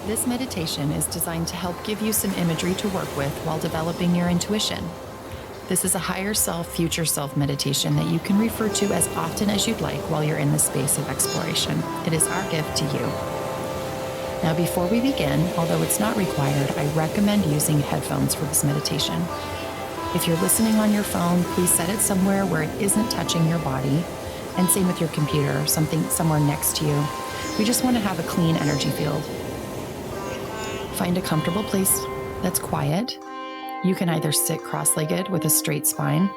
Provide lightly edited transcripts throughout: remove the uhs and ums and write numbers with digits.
This meditation is designed to help give you some imagery to work with while developing your intuition. This is a higher self, future self meditation that you can refer to as often as you'd like while you're in the space of exploration. It is our gift to you. Now, before we begin, although it's not required, I recommend using headphones for this meditation. If you're listening on your phone, please set it somewhere where it isn't touching your body, and same with your computer, somewhere next to you. We just want to have a clean energy field. Find a comfortable place that's quiet. You can either sit cross-legged with a straight spine.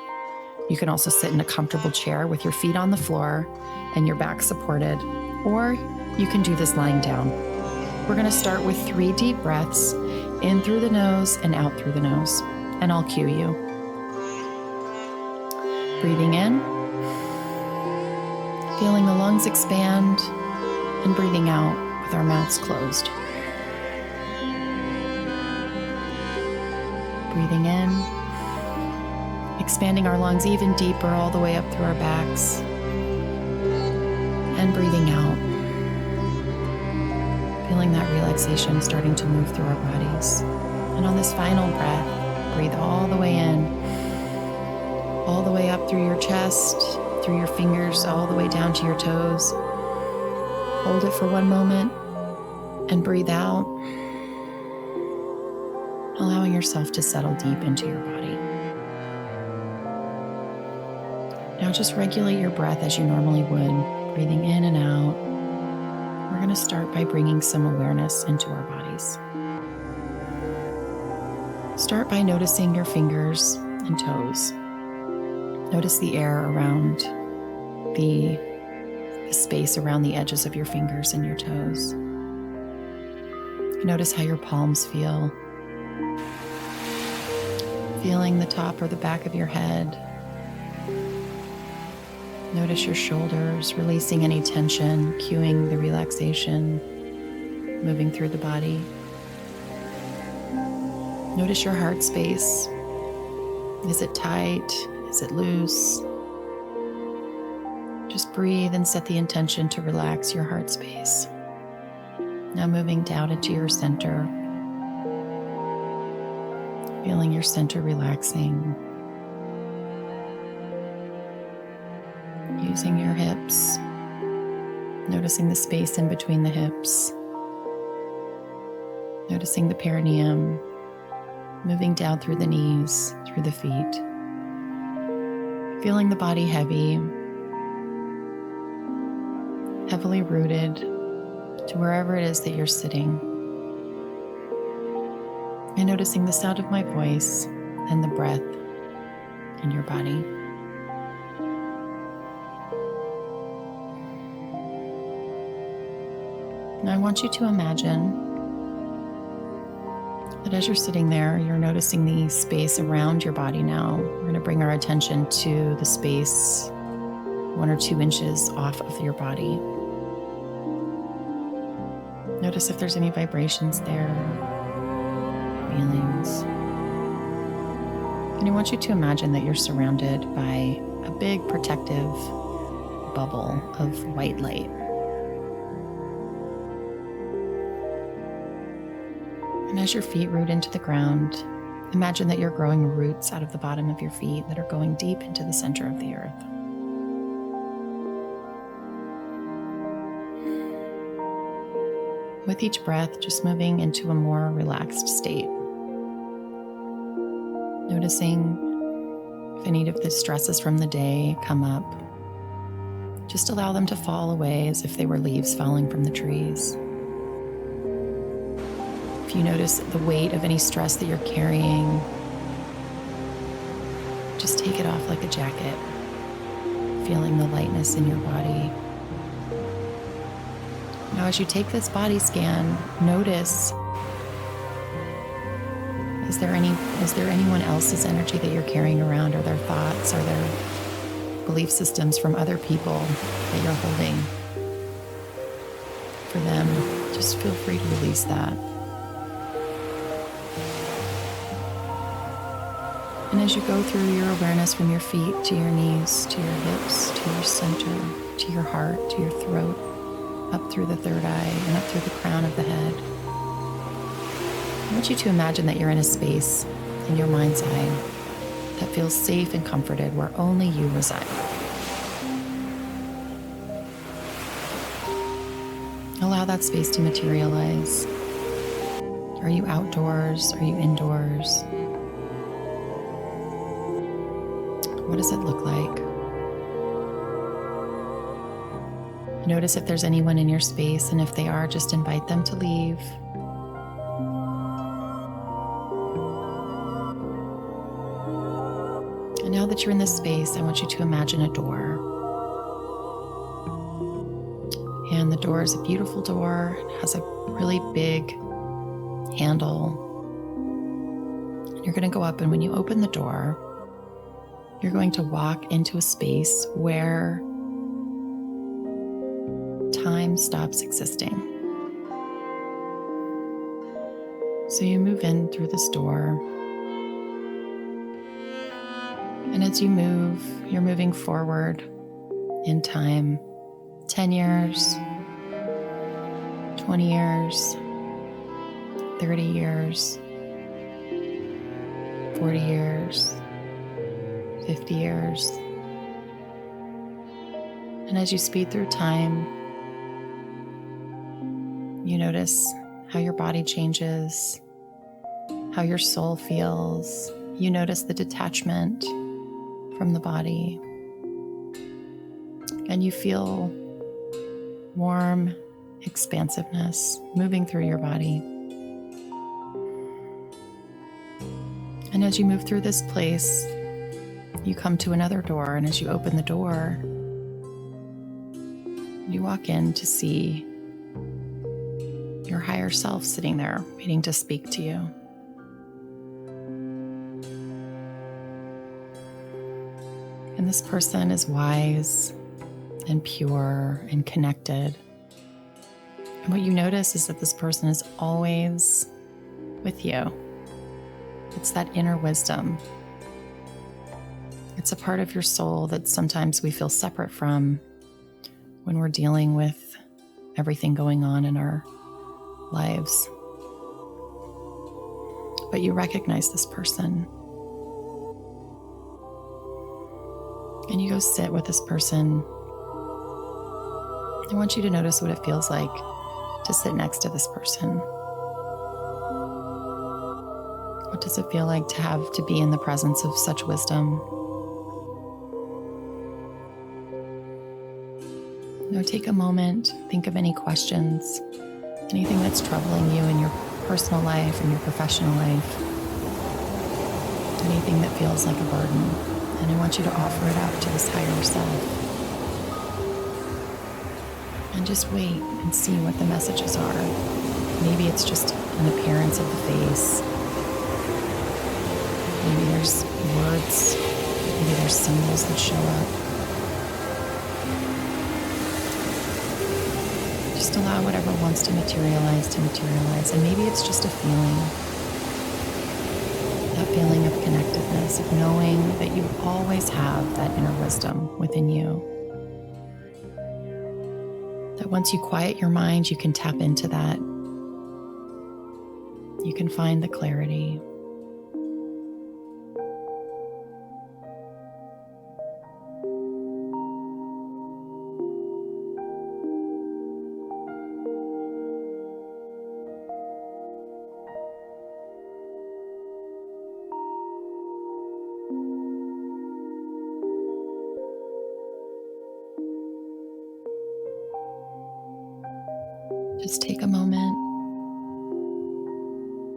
You can also sit in a comfortable chair with your feet on the floor and your back supported, or you can do this lying down. We're going to start with 3 deep breaths, in through the nose and out through the nose, and I'll cue you. Breathing in, feeling the lungs expand, and breathing out with our mouths closed. Breathing in, expanding our lungs even deeper all the way up through our backs, and breathing out, feeling that relaxation starting to move through our bodies. And on this final breath, breathe all the way in, all the way up through your chest, through your fingers, all the way down to your toes. Hold it for 1 moment and breathe out, allowing yourself to settle deep into your body. Now just regulate your breath as you normally would, breathing in and out. We're going to start by bringing some awareness into our bodies. Start by noticing your fingers and toes. Notice the air around the space around the edges of your fingers and your toes. Notice how your palms feel. Feeling the top or the back of your head. Notice your shoulders, releasing any tension, cueing the relaxation, moving through the body. Notice your heart space. Is it tight? Is it loose? Just breathe and set the intention to relax your heart space. Now moving down into your center. Feeling your center relaxing. Using your hips. Noticing the space in between the hips. Noticing the perineum. Moving down through the knees, through the feet. Feeling the body heavily rooted to wherever it is that you're sitting. And noticing the sound of my voice and the breath in your body. Now I want you to imagine that as you're sitting there, you're noticing the space around your body now. We're going to bring our attention to the space 1 or 2 inches off of your body. Notice if there's any vibrations there, feelings. And I want you to imagine that you're surrounded by a big protective bubble of white light. And as your feet root into the ground, imagine that you're growing roots out of the bottom of your feet that are going deep into the center of the earth. With each breath, just moving into a more relaxed state. Noticing if any of the stresses from the day come up. Just allow them to fall away as if they were leaves falling from the trees. If you notice the weight of any stress that you're carrying, just take it off like a jacket, feeling the lightness in your body. Now, as you take this body scan, notice, is there anyone else's energy that you're carrying around? Are there thoughts? Are there belief systems from other people that you're holding? For them, just feel free to release that. And as you go through your awareness from your feet to your knees, to your hips, to your center, to your heart, to your throat, up through the third eye and up through the crown of the head, I want you to imagine that you're in a space in your mind's eye that feels safe and comforted, where only you reside. Allow that space to materialize. Are you outdoors? Are you indoors? What does it look like? Notice if there's anyone in your space, and if they are, just invite them to leave. And now that you're in this space, I want you to imagine a door. And the door is a beautiful door. It has a really big handle. You're going to go up, and when you open the door, you're going to walk into a space where time stops existing. So you move in through this door. And as you move, you're moving forward in time. 10 years, 20 years, 30 years, 40 years, 50 years. And as you speed through time, you notice how your body changes, how your soul feels. You notice the detachment from the body, and you feel warm expansiveness moving through your body. And as you move through this place, you come to another door, and as you open the door, you walk in to see your higher self sitting there waiting to speak to you. And this person is wise and pure and connected. And what you notice is that this person is always with you. It's that inner wisdom. It's a part of your soul that sometimes we feel separate from when we're dealing with everything going on in our lives. But you recognize this person. And you go sit with this person. I want you to notice what it feels like to sit next to this person. What does it feel like to be in the presence of such wisdom? Now take a moment, think of any questions, anything that's troubling you in your personal life and your professional life, anything that feels like a burden. And I want you to offer it out to this higher self. And just wait and see what the messages are. Maybe it's just an appearance of the face. Maybe there's words. Maybe there's symbols that show up. Just allow whatever wants to materialize. And maybe it's just a feeling. That feeling of connectedness, of knowing that you always have that inner wisdom within you. That once you quiet your mind, you can tap into that. You can find the clarity. Just take a moment,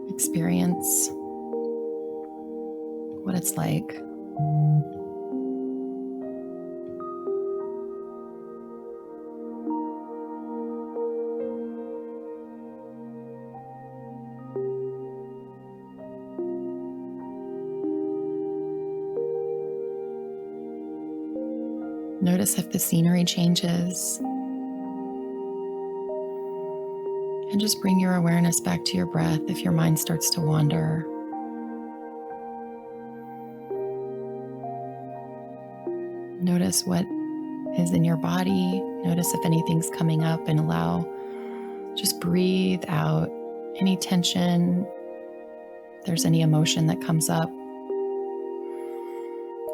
experience what it's like. Notice if the scenery changes. And just bring your awareness back to your breath if your mind starts to wander. Notice what is in your body. Notice if anything's coming up, and just breathe out any tension, there's any emotion that comes up,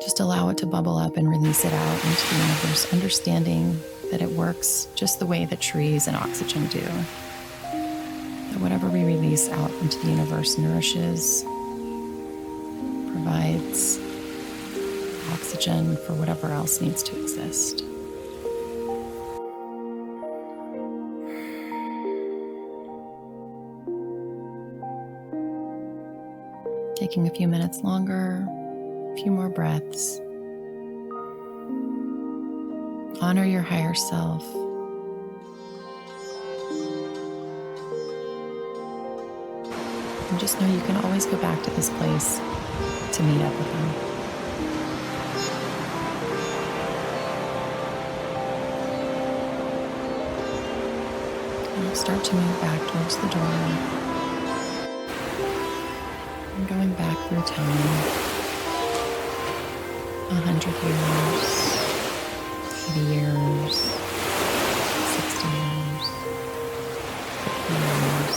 just allow it to bubble up and release it out into the universe, understanding that it works just the way that trees and oxygen do. That whatever we release out into the universe nourishes, provides oxygen for whatever else needs to exist. Taking a few minutes longer, a few more breaths. Honor your higher self. And just know you can always go back to this place to meet up with them. And start to move back towards the door. And going back through time. 100 years, 80 years, 60 years, 50 years,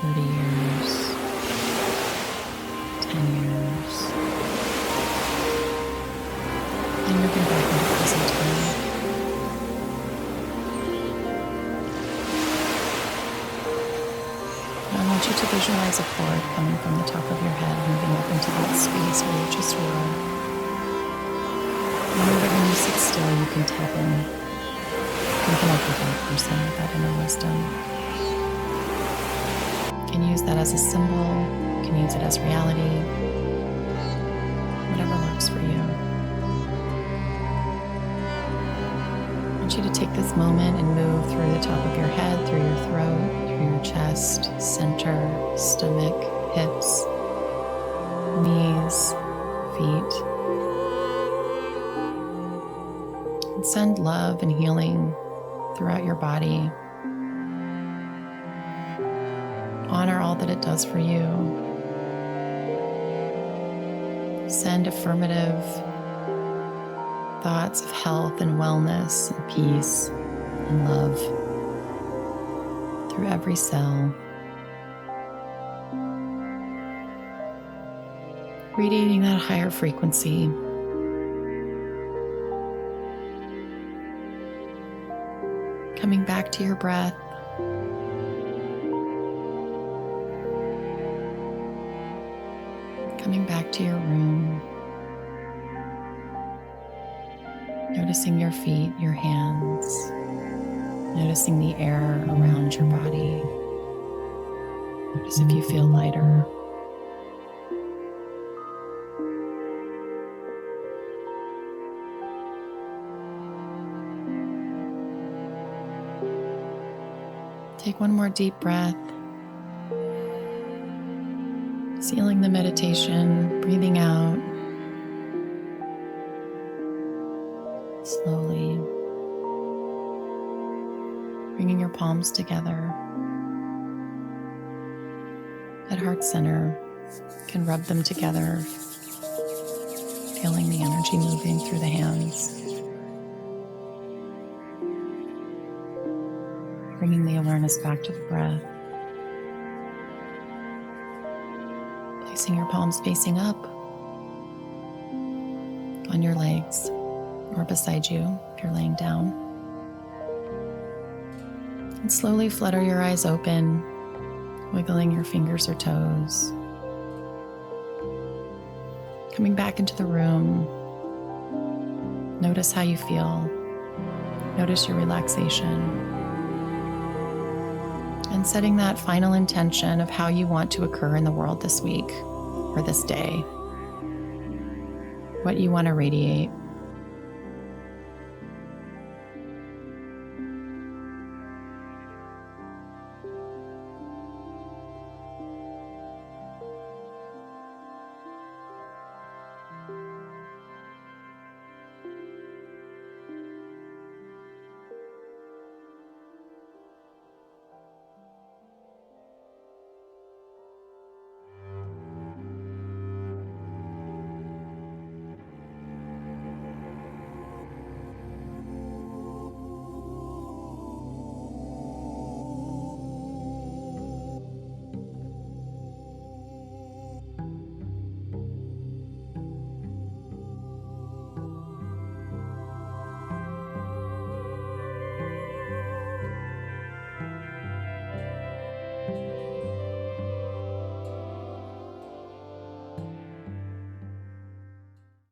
30 years, 10 years, and moving back into present time. I want you to visualize a cord coming from the top of your head, moving up into that space where you just were. Remember, when you sit still, you can tap in. You can connect with that person, with that inner wisdom. You can use that as a symbol. You can use it as reality. Whatever works for you. I want you to take this moment and move through the top of your head, through your throat, your chest, center, stomach, hips, knees, feet. And send love and healing throughout your body. Honor all that it does for you. Send affirmative thoughts of health and wellness and peace and love through every cell, radiating that higher frequency. Coming back to your breath. Coming back to your room. Noticing your feet, your hands. Noticing the air around your body. Notice if you feel lighter. Take one more deep breath. Sealing the meditation, breathing out slowly. Bringing your palms together. At heart center, you can rub them together, feeling the energy moving through the hands. Bringing the awareness back to the breath. Placing your palms facing up on your legs or beside you if you're laying down. And slowly flutter your eyes open, wiggling your fingers or toes. Coming back into the room, notice how you feel. Notice your relaxation. And setting that final intention of how you want to occur in the world this week or this day. What you want to radiate.